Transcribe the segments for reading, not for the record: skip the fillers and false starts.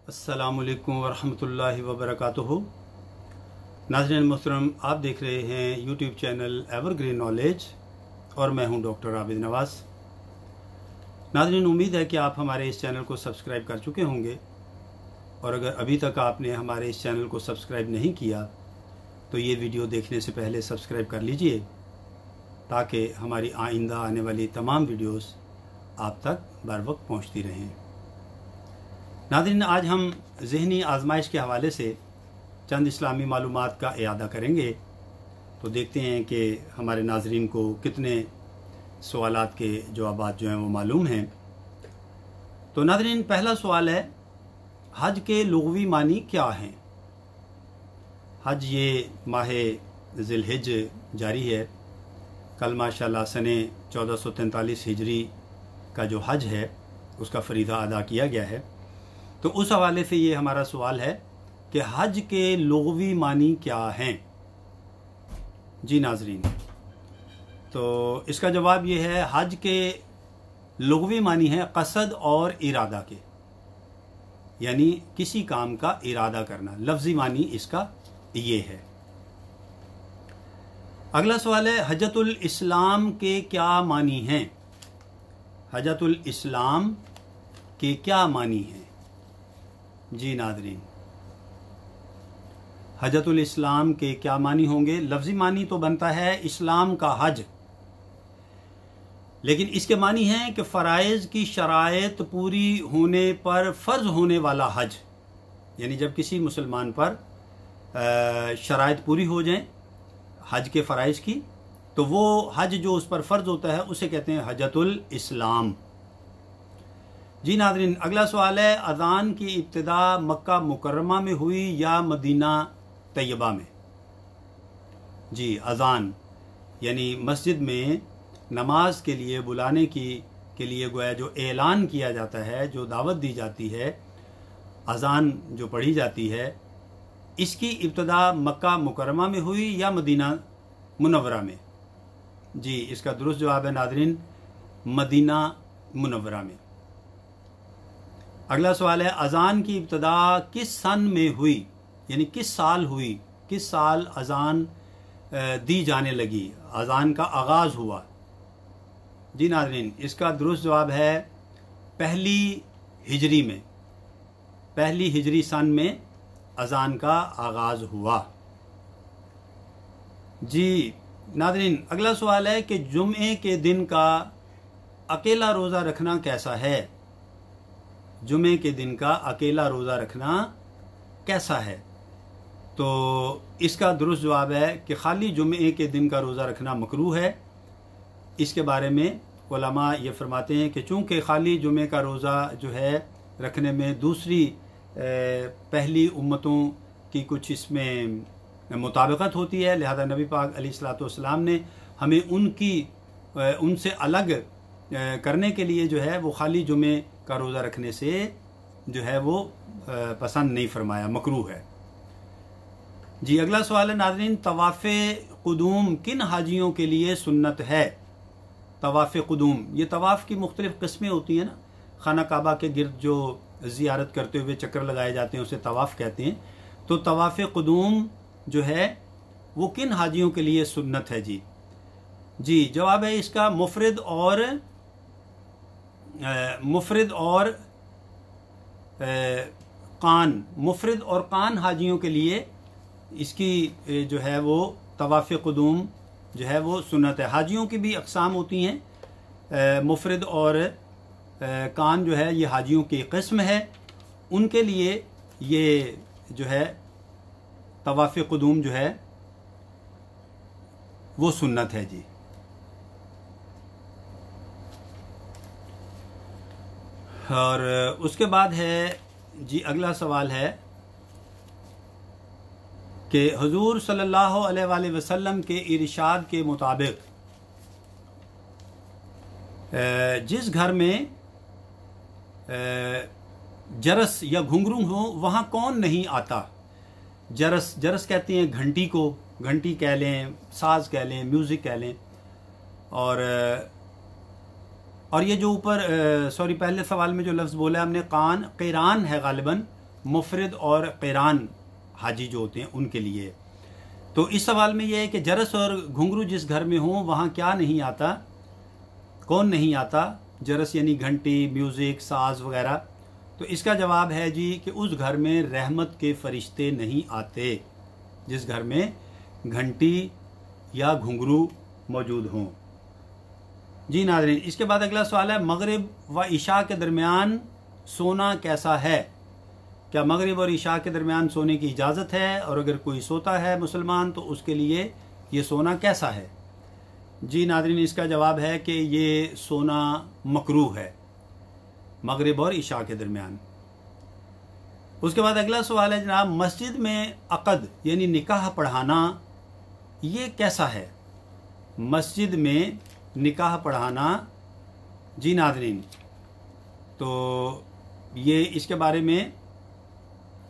अस्सलामुअलैकुम वरहमतुल्लाहि वबरकातुहू। नाज़रीन मोहतरम, आप देख रहे हैं यूट्यूब चैनल एवरग्रीन नॉलेज और मैं हूं डॉक्टर आबिद नवाज़। नाज़रीन, उम्मीद है कि आप हमारे इस चैनल को सब्सक्राइब कर चुके होंगे और अगर अभी तक आपने हमारे इस चैनल को सब्सक्राइब नहीं किया तो ये वीडियो देखने से पहले सब्सक्राइब कर लीजिए ताकि हमारी आइंदा आने वाली तमाम वीडियोस आप तक बर वक्त पहुँचती रहें। नाज़रीन, आज हम ज़हनी आजमाइश के हवाले से चंद इस्लामी मालूमात का इयादा करेंगे, तो देखते हैं कि हमारे नाज़रीन को कितने सवालात के जवाबात जो हैं वो मालूम हैं। तो नाज़रीन, पहला सवाल है, हज के लुग़वी मानी क्या हैं? हज ये माह ज़िलहिज जारी है। कल माशाअल्लाह सने 1443 हिजरी का जो हज है उसका फ़रीज़ा अदा किया गया है। तो उस हवाले से ये हमारा सवाल है कि हज के लुग़वी मानी क्या हैं? जी नाज़रीन, तो इसका जवाब ये है, हज के लुग़वी मानी है क़सद और इरादा के, यानी किसी काम का इरादा करना। लफ्ज़ी मानी इसका ये है। अगला सवाल है, हज्जतुल इस्लाम के क्या मानी हैं? हज्जतुल इस्लाम के क्या मानी हैं? जी नाज़रीन, हज्जतुल इस्लाम के क्या मानी होंगे? लफ्ज़ी मानी तो बनता है इस्लाम का हज, लेकिन इसके मानी हैं कि फ़राइज़ की शराइत पूरी होने पर फ़र्ज़ होने वाला हज, यानी जब किसी मुसलमान पर शराइत पूरी हो जाए हज के फ़राइज़ की, तो वो हज जो उस पर फ़र्ज़ होता है उसे कहते हैं हज्जतुल इस्लाम। जी नाज़रीन, अगला सवाल है, अज़ान की इब्तिदा मक्का मुकर्रमा में हुई या मदीना तैयबा में? जी, अज़ान यानी मस्जिद में नमाज के लिए बुलाने के लिए गोया जो ऐलान किया जाता है, जो दावत दी जाती है, अज़ान जो पढ़ी जाती है, इसकी इब्तिदा मक्का मुकर्रमा में हुई या मदीना मुनव्वरा में? जी, इसका दुरुस्त जवाब है नाज़रीन, मदीना मुनव्वरा में। अगला सवाल है, अज़ान की इब्तिदा किस सन में हुई, यानी किस साल हुई, किस साल अज़ान दी जाने लगी, अज़ान का आगाज़ हुआ? जी नाज़रीन, इसका दुरुस्त जवाब है पहली हिजरी में, पहली हिजरी सन में अज़ान का आगाज़ हुआ। जी नाज़रीन, अगला सवाल है कि जुम्मे के दिन का अकेला रोज़ा रखना कैसा है? जुमे के दिन का अकेला रोज़ा रखना कैसा है? तो इसका दुरुस्त जवाब है कि खाली जुमे के दिन का रोज़ा रखना मकरूह है। इसके बारे में उलमा ये फरमाते हैं कि चूँकि खाली जुमे का रोज़ा जो है रखने में दूसरी पहली उम्मतों की कुछ इसमें मुताबिकत होती है, लिहाजा नबी पाक अलैहिस्सलाम ने हमें उनसे अलग करने के लिए जो है वो खाली जुमे का रोज़ा रखने से जो है वो पसंद नहीं फरमाया, मकरूह है। जी अगला सवाल है नाज़रीन, तवाफ़े क़ुदूम किन हाजियों के लिए सुन्नत है? तवाफ़े क़ुदूम, ये तवाफ़ की मुख्तलिफ़ किस्में होती हैं ना, खाना काबा के गिर्द जो ज़ियारत करते हुए चक्कर लगाए जाते हैं उसे तवाफ़ कहते हैं। तो तवाफ़े क़ुदूम जो है वो किन हाजियों के लिए सुन्नत है? जी जवाब है इसका मुफ़रिद और कान हाजियों के लिए इसकी जो है वो तवाफ़े क़ुदूम जो है वो सुन्नत है। हाजियों की भी अक़साम होती हैं, मुफ़रिद और कान जो है ये हाजियों की किस्म है, उनके लिए ये जो है तवाफ़े क़ुदूम जो है वो सुन्नत है। जी और उसके बाद है जी अगला सवाल है कि हुज़ूर सल्लल्लाहु अलैहि वसल्लम के इरशाद के मुताबिक जिस घर में जरस या घुंघरू हो वहाँ कौन नहीं आता? जरस कहते हैं घंटी को, घंटी कह लें, साज कह लें, म्यूज़िक कह लें। और ये जो ऊपर पहले सवाल में जो लफ्ज़ बोला हमने, कान क़िरान है गालिबन, मुफरिद और क़िरान हाजी जो होते हैं उनके लिए। तो इस सवाल में यह है कि जरस और घुंघरू जिस घर में हों वहाँ क्या नहीं आता, कौन नहीं आता? जरस यानी घंटी, म्यूज़िक, साज वगैरह। तो इसका जवाब है जी कि उस घर में रहमत के फरिश्ते नहीं आते जिस घर में घंटी या घुंघरू मौजूद हों। जी नाज़रीन, इसके बाद अगला सवाल है, मगरिब व इशा के दरमियान सोना कैसा है? क्या मगरिब और इशा के दरमियान सोने की इजाज़त है? और अगर कोई सोता है मुसलमान तो उसके लिए ये सोना कैसा है? जी नाज़रीन, इसका जवाब है कि ये सोना मकरूह है मगरिब और इशा के दरमियान। उसके बाद अगला सवाल है जनाब, मस्जिद में अक़द यानी निकाह पढ़ाना ये कैसा है? मस्जिद में निकाह पढ़ाना, जी नाज़रीन, तो ये इसके बारे में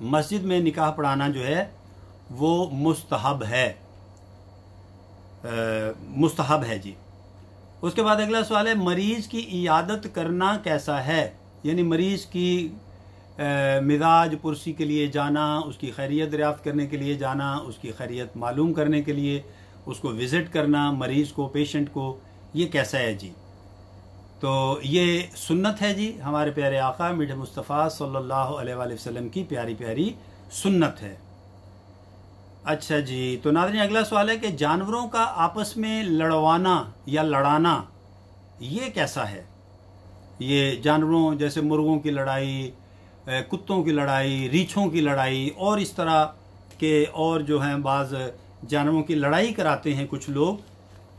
मस्जिद में निकाह पढ़ाना जो है वो मुस्तहब है, मुस्तहब है जी। उसके बाद अगला सवाल है, मरीज़ की इयादत करना कैसा है? यानी मरीज़ की मिजाज पुरसी के लिए जाना, उसकी खैरियत दरियाफ़्त करने के लिए जाना, उसकी खैरियत मालूम करने के लिए उसको विज़िट करना, मरीज़ को, पेशेंट को, ये कैसा है जी? तो ये सुन्नत है जी, हमारे प्यारे आका मीठे मुस्तफ़ा सल्लल्लाहु अलैहि वसल्लम की प्यारी प्यारी सुन्नत है। अच्छा जी, तो नाज़रीन अगला सवाल है कि जानवरों का आपस में लड़वाना या लड़ाना ये कैसा है? ये जानवरों जैसे मुर्गों की लड़ाई, कुत्तों की लड़ाई, रीछों की लड़ाई और इस तरह के और जो हैं बाज़ जानवरों की लड़ाई कराते हैं कुछ लोग।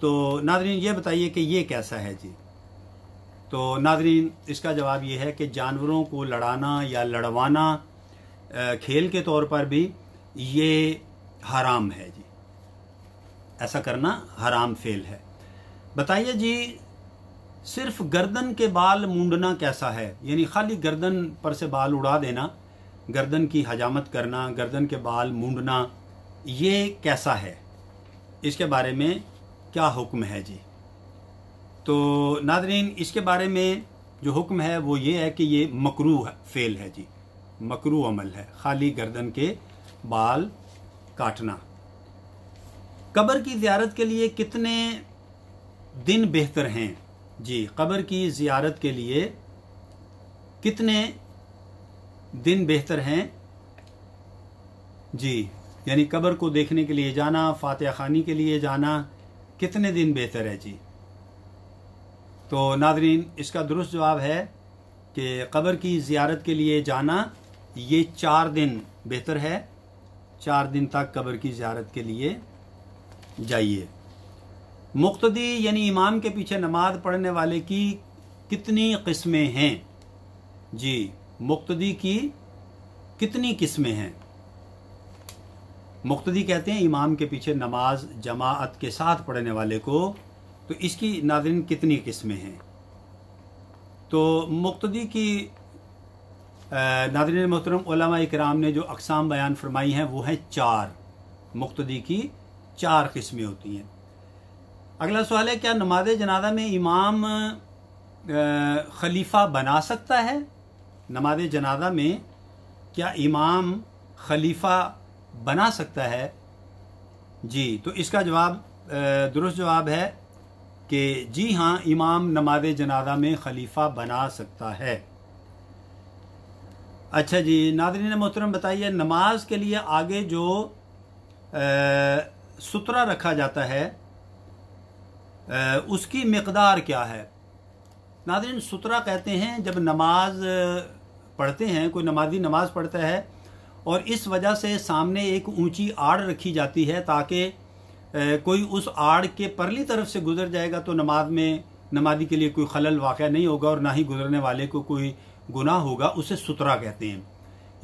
तो नाज़रीन ये बताइए कि ये कैसा है जी? तो नाज़रीन इसका जवाब ये है कि जानवरों को लड़ाना या लड़वाना खेल के तौर पर भी ये हराम है जी, ऐसा करना हराम फेल है। बताइए जी, सिर्फ गर्दन के बाल मूंडना कैसा है? यानी खाली गर्दन पर से बाल उड़ा देना, गर्दन की हजामत करना, गर्दन के बाल मूंडना, ये कैसा है? इसके बारे में क्या हुक्म है जी? तो नाज़रीन इसके बारे में जो हुक्म है वो ये है कि ये मकरूह फेल है जी, मकरूह अमल है खाली गर्दन के बाल काटना। कब्र की ज़ियारत के लिए कितने दिन बेहतर हैं जी? कब्र की ज़ियारत के लिए कितने दिन बेहतर हैं जी? यानी कब्र को देखने के लिए जाना, फातिहा खानी के लिए जाना, कितने दिन बेहतर है जी? तो नाज़रीन इसका दुरुस्त जवाब है कि कब्र की ज़ियारत के लिए जाना ये 4 दिन बेहतर है। 4 दिन तक कब्र की ज़ियारत के लिए जाइए। मुक्तदी यानी इमाम के पीछे नमाज पढ़ने वाले की कितनी किस्में हैं जी? मुक्तदी की कितनी किस्में हैं? मुक्तदी कहते हैं इमाम के पीछे नमाज जमाअत के साथ पढ़ने वाले को। तो इसकी नाज़रीन कितनी किस्में हैं? तो मुक्तदी की नाज़रीन मोहतरम उलमा इकराम ने जो अक़साम बयान फरमाई हैं वो हैं 4। मुक्तदी की 4 किस्में होती हैं। अगला सवाल है, क्या नमाज जनाजा में इमाम खलीफा बना सकता है? नमाज जनाजा में क्या इमाम खलीफा बना सकता है जी? तो इसका जवाब दुरुस्त जवाब है कि जी हाँ, इमाम नमाज जनाजा में खलीफा बना सकता है। अच्छा जी नाज़रीन मोहतरम बताइए, नमाज के लिए आगे जो सुतरा रखा जाता है उसकी मिक़दार क्या है? नाज़रीन सुतरा कहते हैं जब नमाज पढ़ते हैं, कोई नमाजी नमाज पढ़ता है और इस वजह से सामने एक ऊंची आड़ रखी जाती है ताकि कोई उस आड़ के परली तरफ से गुजर जाएगा तो नमाज में नमाजी के लिए कोई खलल वाक़या नहीं होगा और ना ही गुजरने वाले को कोई गुनाह होगा। उसे सुतरा कहते हैं।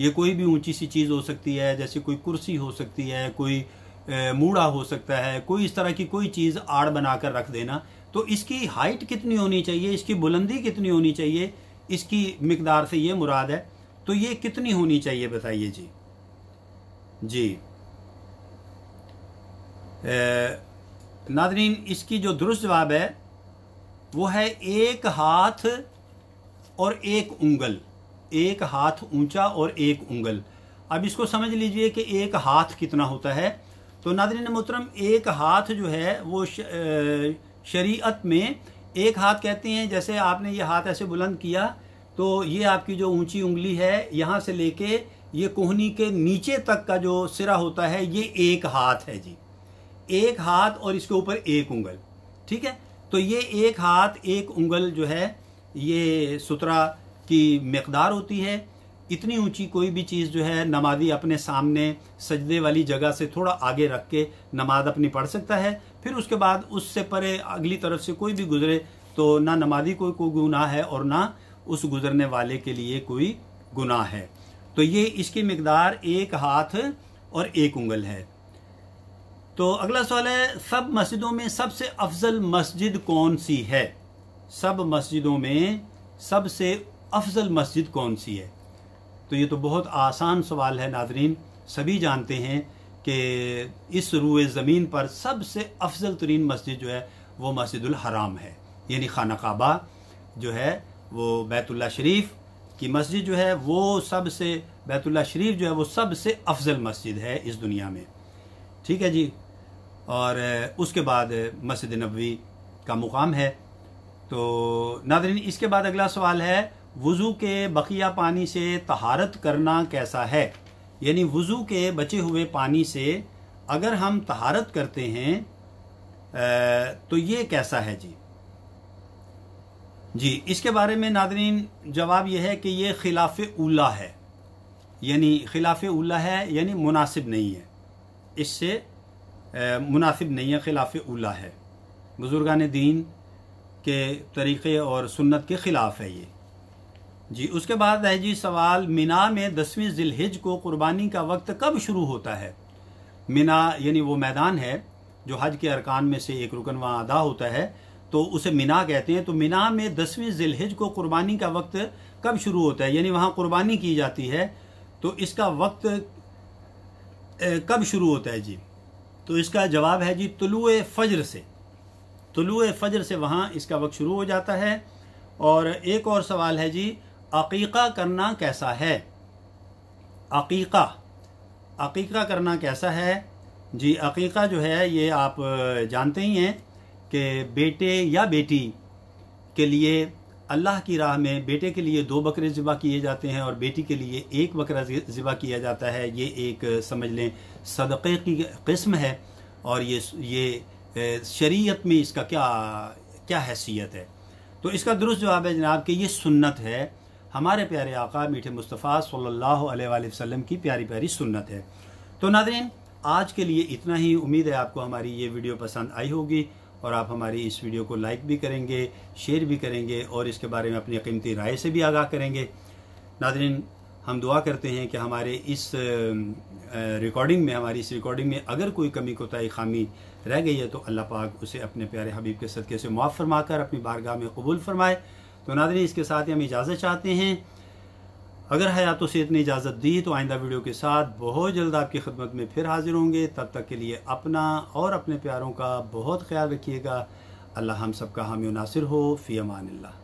ये कोई भी ऊंची सी चीज़ हो सकती है, जैसे कोई कुर्सी हो सकती है, कोई मूड़ा हो सकता है, कोई इस तरह की कोई चीज़ आड़ बनाकर रख देना। तो इसकी हाइट कितनी होनी चाहिए, इसकी बुलंदी कितनी होनी चाहिए, इसकी मिकदार से ये मुराद है। तो ये कितनी होनी चाहिए बताइए जी? जी नाज़रीन इसकी जो दुरुस्त जवाब है वो है 1 हाथ और 1 उंगल, एक हाथ ऊंचा और एक उंगल। अब इसको समझ लीजिए कि एक हाथ कितना होता है। तो नाज़रीन मोहतरम, एक हाथ जो है वो शरीयत में एक हाथ कहते हैं, जैसे आपने ये हाथ ऐसे बुलंद किया तो ये आपकी जो ऊंची उंगली है यहाँ से लेके ये कोहनी के नीचे तक का जो सिरा होता है ये एक हाथ है जी। एक हाथ और इसके ऊपर एक उंगल, ठीक है। तो ये एक हाथ एक उंगल जो है ये सुतरा की मिकदार होती है। इतनी ऊंची कोई भी चीज़ जो है नमाजी अपने सामने सजदे वाली जगह से थोड़ा आगे रख के नमाज अपनी पढ़ सकता है। फिर उसके बाद उससे परे अगली तरफ से कोई भी गुजरे तो ना नमाजी कोई गुनाह है और ना उस गुजरने वाले के लिए कोई गुनाह है। तो ये इसकी मिकदार एक हाथ और एक उंगल है। तो अगला सवाल है, सब मस्जिदों में सबसे अफजल मस्जिद कौन सी है? सब मस्जिदों में सबसे अफजल मस्जिद कौन सी है? तो ये तो बहुत आसान सवाल है नाजरीन। सभी जानते हैं कि इस रूए ज़मीन पर सबसे अफजल तरीन मस्जिद जो है वो मस्जिदुल हराम है, यानी खाना काबा जो है वो बैतुल्लाह शरीफ की मस्जिद जो है वो सबसे, बैतुल्लाह शरीफ जो है वो सबसे अफजल मस्जिद है इस दुनिया में, ठीक है जी। और उसके बाद मस्जिद नबवी का मुकाम है। तो नाज़रीन इसके बाद अगला सवाल है, वुज़ू के बकिया पानी से तहारत करना कैसा है? यानी वुज़ू के बचे हुए पानी से अगर हम तहारत करते हैं तो ये कैसा है जी? जी इसके बारे में नाज़रीन जवाब यह है कि ये खिलाफ उला है, यानी खिलाफ उला है, यानी मुनासिब नहीं है, इससे मुनासिब नहीं है, खिलाफ उला है, बुजुर्गान दीन के तरीक़े और सुन्नत के ख़िलाफ़ है ये जी। उसके बाद है जी सवाल, मिना में 10वीं ज़िलहिज को कुर्बानी का वक्त कब शुरू होता है? मिना यानी वो मैदान है जो हज के अरकान में से एक रुकन वहाँ अदा होता है, तो उसे मिना कहते हैं। तो मिना में 10वीं ज़िलहिज को कुर्बानी का वक्त कब शुरू होता है, यानी वहाँ कुर्बानी की जाती है, तो इसका वक्त कब शुरू होता है जी? तो इसका जवाब है जी तुलुए फ़ज्र से, तुलुए फ़ज्र से वहाँ इसका वक्त शुरू हो जाता है। और एक और सवाल है जी, अक़ीक़ा करना कैसा है? अक़ीक़ा करना कैसा है जी? अक़ीक़ा जो है ये आप जानते ही हैं कि बेटे या बेटी के लिए अल्लाह की राह में बेटे के लिए 2 बकरे ज़िबा किए जाते हैं और बेटी के लिए 1 बकरा ज़िबा किया जाता है। ये एक समझ लें सदक़े की किस्म है और ये शरीयत में इसका क्या हैसियत है? तो इसका दुरुस्त जवाब है जनाब कि ये सुन्नत है, हमारे प्यारे आका मीठे मुस्तफ़ा सल्लल्लाहु अलैहि वसल्लम की प्यारी प्यारी सुन्नत है। तो नाज़रीन आज के लिए इतना ही। उम्मीद है आपको हमारी ये वीडियो पसंद आई होगी और आप हमारी इस वीडियो को लाइक भी करेंगे, शेयर भी करेंगे और इसके बारे में अपनी कीमती राय से भी आगाह करेंगे। नाज़रीन हम दुआ करते हैं कि हमारे इस रिकॉर्डिंग में अगर कोई कमी कोताही खामी रह गई है तो अल्लाह पाक उसे अपने प्यारे हबीब के सदक़े से मुआफ़ फरमाकर अपनी बारगाह में कबूल फरमाए। तो नाज़रीन इसके साथ ही हम इजाज़त चाहते हैं। अगर हयात सेहत ने इजाज़त दी तो आइंदा वीडियो के साथ बहुत जल्द आपकी खिदमत में फिर हाजिर होंगे। तब तक के लिए अपना और अपने प्यारों का बहुत ख्याल रखिएगा। अल्लाह हम सबका हामी नासिर हो। फ़ी अमानिल्लाह।